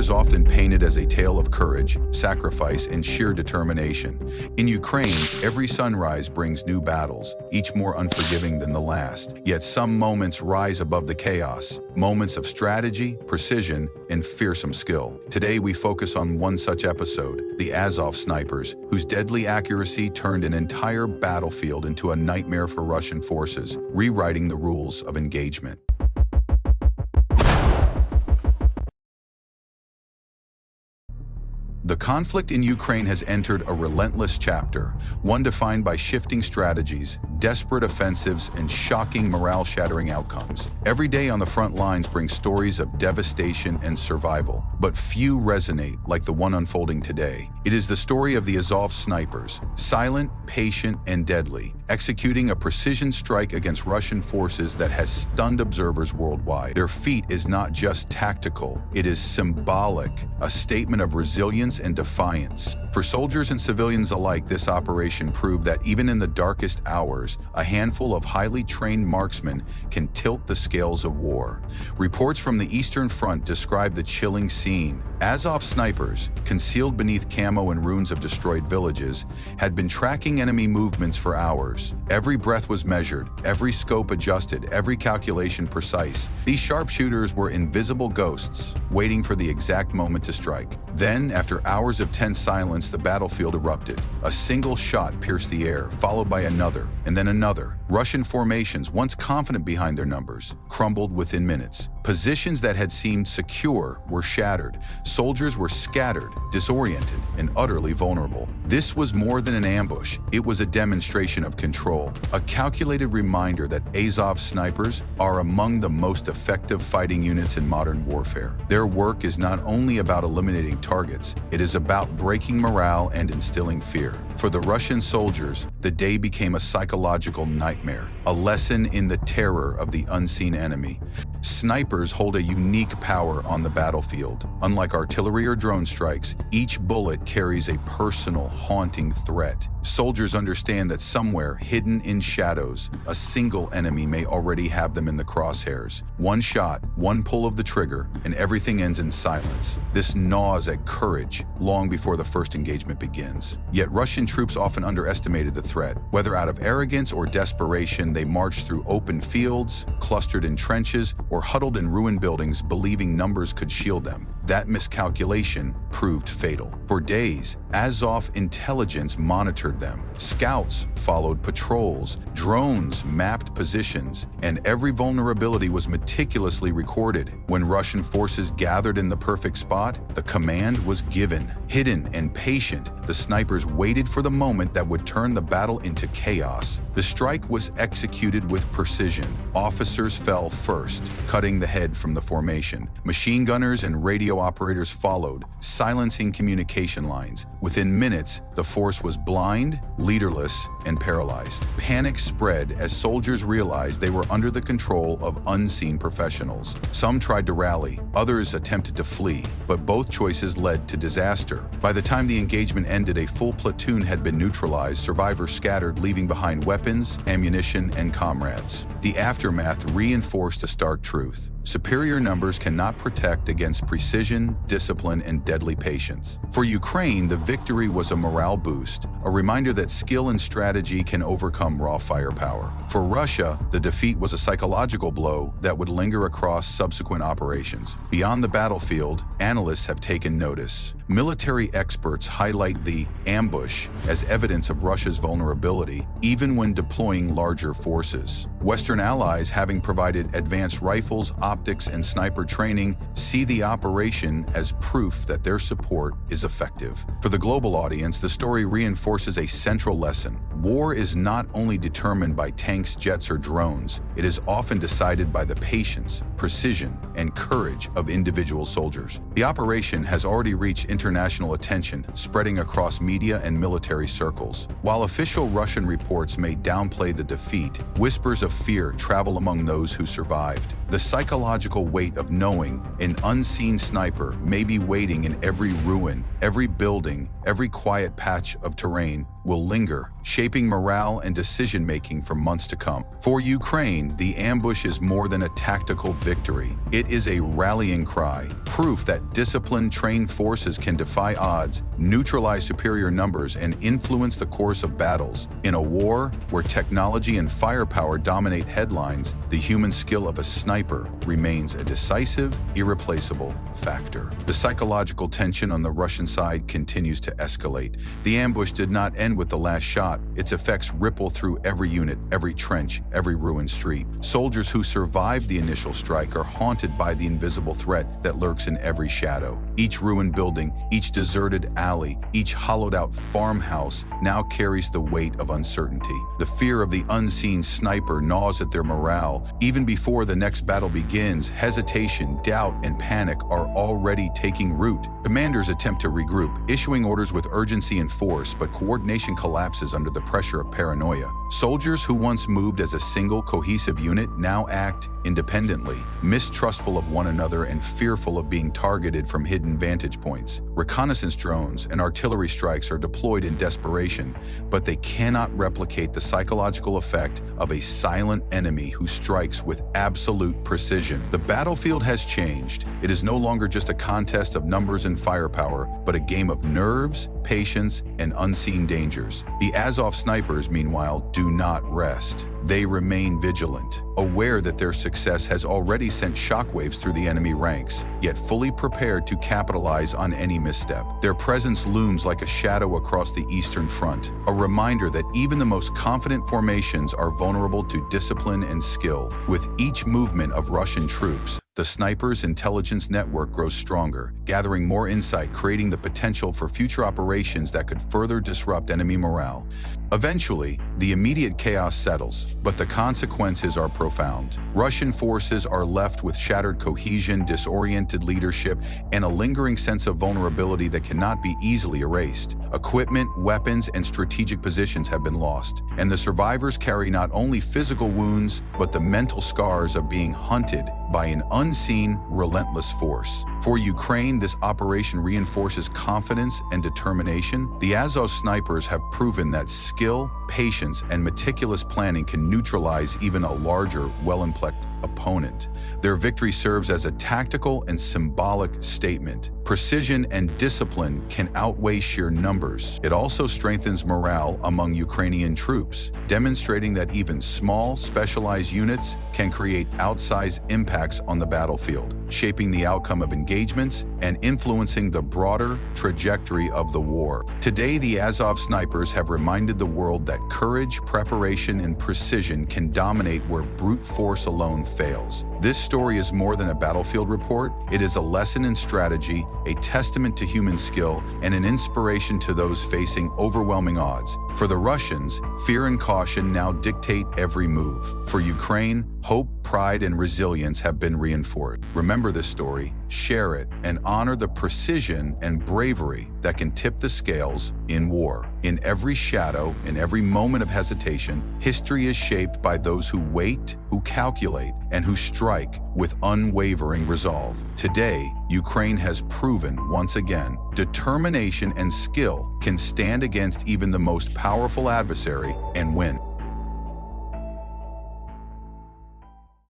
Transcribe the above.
is often painted as a tale of courage, sacrifice, and sheer determination. In Ukraine, every sunrise brings new battles, each more unforgiving than the last. Yet some moments rise above the chaos, moments of strategy, precision, and fearsome skill. Today we focus on one such episode, the Azov snipers, whose deadly accuracy turned an entire battlefield into a nightmare for Russian forces, rewriting the rules of engagement. The conflict in Ukraine has entered a relentless chapter, one defined by shifting strategies, desperate offensives, and shocking morale-shattering outcomes. Every day on the front lines brings stories of devastation and survival, but few resonate like the one unfolding today. It is the story of the Azov snipers, silent, patient, and deadly, executing a precision strike against Russian forces that has stunned observers worldwide. Their feat is not just tactical, it is symbolic, a statement of resilience and defiance. For soldiers and civilians alike, this operation proved that even in the darkest hours, a handful of highly trained marksmen can tilt the scales of war. Reports from the Eastern Front describe the chilling scene. Azov snipers, concealed beneath camo and ruins of destroyed villages, had been tracking enemy movements for hours. Every breath was measured, every scope adjusted, every calculation precise. These sharpshooters were invisible ghosts, waiting for the exact moment to strike. Then, after hours of tense silence, the battlefield erupted. A single shot pierced the air, followed by another, and then another. Russian formations, once confident behind their numbers, crumbled within minutes. Positions that had seemed secure were shattered. Soldiers were scattered, disoriented, and utterly vulnerable. This was more than an ambush. It was a demonstration of control, a calculated reminder that Azov snipers are among the most effective fighting units in modern warfare. Their work is not only about eliminating targets, it is about breaking morale and instilling fear. For the Russian soldiers, the day became a psychological nightmare, a lesson in the terror of the unseen enemy. Snipers hold a unique power on the battlefield. Unlike artillery or drone strikes, each bullet carries a personal, haunting threat. Soldiers understand that somewhere, hidden in shadows, a single enemy may already have them in the crosshairs. One shot, one pull of the trigger, and everything ends in silence. This gnaws at courage long before the first engagement begins. Yet Russian troops often underestimated the threat. Whether out of arrogance or desperation, they marched through open fields, clustered in trenches, or huddled in ruined buildings, believing numbers could shield them. That miscalculation proved fatal. For days, Azov intelligence monitored them. Scouts followed patrols, drones mapped positions, and every vulnerability was meticulously recorded. When Russian forces gathered in the perfect spot, the command was given. Hidden and patient, the snipers waited for the moment that would turn the battle into chaos. The strike was executed with precision. Officers fell first, cutting the head from the formation. Machine gunners and radio operators followed, silencing communication lines. Within minutes, the force was blind, leaderless, and paralyzed. Panic spread as soldiers realized they were under the control of unseen professionals. Some tried to rally, others attempted to flee, but both choices led to disaster. By the time the engagement ended, a full platoon had been neutralized, survivors scattered, leaving behind weapons, ammunition, and comrades. The aftermath reinforced a stark truth. Superior numbers cannot protect against precision, discipline, and deadly patience. For Ukraine, the victory was a morale boost, a reminder that skill and strategy can overcome raw firepower. For Russia, the defeat was a psychological blow that would linger across subsequent operations. Beyond the battlefield, analysts have taken notice. Military experts highlight the ambush as evidence of Russia's vulnerability, even when deploying larger forces. Western allies, having provided advanced rifles, optics, and sniper training, see the operation as proof that their support is effective. For the global audience, the story reinforces a central lesson. War is not only determined by tanks, jets, or drones, it is often decided by the patience, precision, and courage of individual soldiers. The operation has already reached international attention, spreading across media and military circles. While official Russian reports may downplay the defeat, whispers of fear travel among those who survived. The psychological weight of knowing an unseen sniper may be waiting in every ruin, every building, every quiet patch of terrain will linger, shaping morale and decision-making for months to come. For Ukraine, the ambush is more than a tactical victory. It It is a rallying cry, proof that disciplined, trained forces can defy odds, neutralize superior numbers, and influence the course of battles. In a war where technology and firepower dominate headlines, the human skill of a sniper remains a decisive, irreplaceable factor. The psychological tension on the Russian side continues to escalate. The ambush did not end with the last shot. Its effects ripple through every unit, every trench, every ruined street. Soldiers who survived the initial strike are haunted by the invisible threat that lurks in every shadow. Each ruined building, each deserted alley, each hollowed-out farmhouse now carries the weight of uncertainty. The fear of the unseen sniper gnaws at their morale. Even before the next battle begins, hesitation, doubt, and panic are already taking root. Commanders attempt to regroup, issuing orders with urgency and force, but coordination collapses under the pressure of paranoia. Soldiers who once moved as a single, cohesive unit now act independently, mistrustful of one another and fearful of being targeted from hidden vantage points. Reconnaissance drones and artillery strikes are deployed in desperation, but they cannot replicate the psychological effect of a silent enemy who strikes with absolute precision. The battlefield has changed. It is no longer just a contest of numbers and firepower, but a game of nerves, patience, and unseen dangers. The Azov snipers, meanwhile, do not rest. They remain vigilant, aware that their success has already sent shockwaves through the enemy ranks, yet fully prepared to capitalize on any misstep. Their presence looms like a shadow across the Eastern Front, a reminder that even the most confident formations are vulnerable to discipline and skill. With each movement of Russian troops, the snipers' intelligence network grows stronger, gathering more insight, creating the potential for future operations that could further disrupt enemy morale. Eventually, the immediate chaos settles, but the consequences are profound. Russian forces are left with shattered cohesion, disoriented leadership, and a lingering sense of vulnerability that cannot be easily erased. Equipment, weapons, and strategic positions have been lost, and the survivors carry not only physical wounds, but the mental scars of being hunted by an unseen, relentless force. For Ukraine, this operation reinforces confidence and determination. The Azov snipers have proven that skill, patience, and meticulous planning can neutralize even a larger, well-implemented opponent. Their victory serves as a tactical and symbolic statement. Precision and discipline can outweigh sheer numbers. It also strengthens morale among Ukrainian troops, demonstrating that even small, specialized units can create outsized impacts on the battlefield, shaping the outcome of engagements and influencing the broader trajectory of the war. Today, the Azov snipers have reminded the world that courage, preparation, and precision can dominate where brute force alone fails. This story is more than a battlefield report. It is a lesson in strategy, a testament to human skill, and an inspiration to those facing overwhelming odds. For the Russians, fear and caution now dictate every move. For Ukraine, hope, pride, and resilience have been reinforced. Remember this story, share it, and honor the precision and bravery that can tip the scales in war. In every shadow, in every moment of hesitation, history is shaped by those who wait, who calculate, and who strike with unwavering resolve. Today, Ukraine has proven once again, determination and skill can stand against even the most powerful adversary and win.